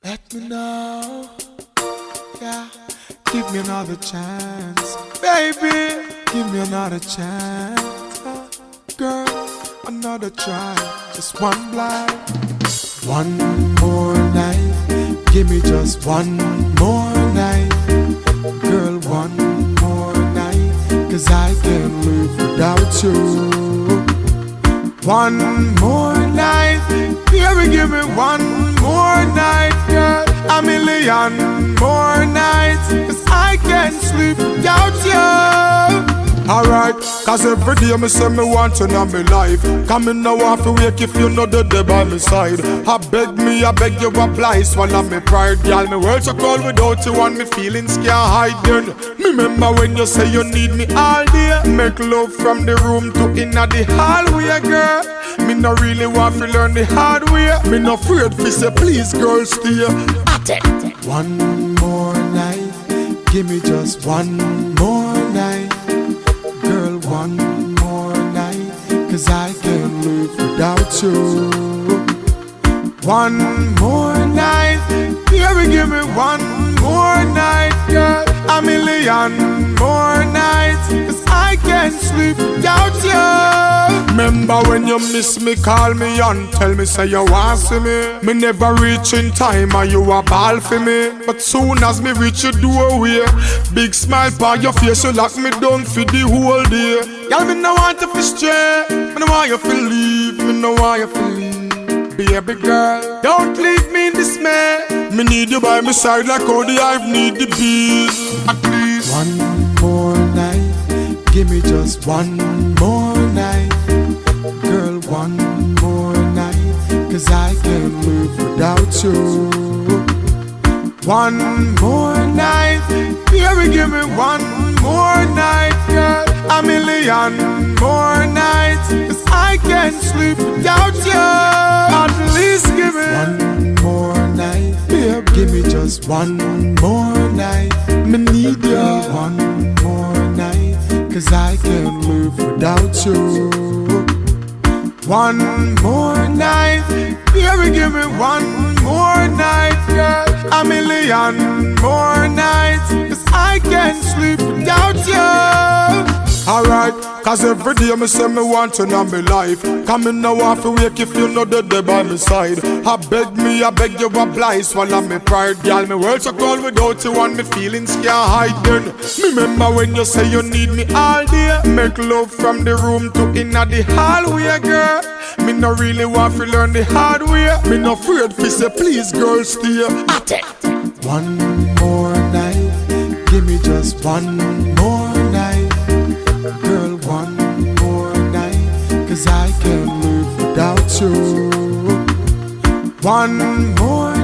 Let me know, yeah. Give me another chance, baby. Give me another chance, girl. Another try, just one blind. One more night, give me just one more night, girl. One more night, 'cause I can't live without you. One more night, baby, give me one more night, girl. A million more nights, 'cause I can't sleep without you. Alright, 'cause every day me say me want you in my life. Come in now off to wake if you know the day by my side. I beg you apply, swallow me pride. Girl, me world so cold without you and me feelings can't hide then. Remember when you say you need me all day. Make love from the room to inna the hallway, girl. Me no really want to learn the hard way. Me no afraid fi say please girl stay. One more night, give me just one more night, girl. One more night, 'cause I can't live without you. One more night, baby, give me one more night, girl. A million more nights, 'cause I can't sleep without you. Remember when you miss me, call me and tell me say you want see me. Me never reach in time and you a ball for me. But soon as me reach your doorway, big smile on your face, you lock me down for the whole day. Girl, me no want you to stray, me no want you to leave, me no want you to leave. Baby girl, don't leave me in dismay. Me need you by my side like how the hive need the bees. At least one more night, give me just one more night, girl. One more night, 'cause I can't live without you. One more night, baby, give me one more night, girl. A million more nights, 'cause I can't sleep without you. At least give me one more night, baby, give me just one more night. Me need you one more night, 'cause I can't live without you. One more night, baby, give me one more night, girl. A million more nights, 'cause I can't sleep without you. Alright, 'cause every day me say me want you in my life. Come in now off to wake if you know the day by my side. I beg you apply, swallow me pride. Girl, me world so cold without you and me feelings can't hide then. Remember when you say you need me all day. Make love from the room to inna the hallway, girl. Me no really want to learn the hard way. Me no afraid fi say please girl stay. One more night, give me just one more night, girl. One more night, 'cause I can't live without you. One more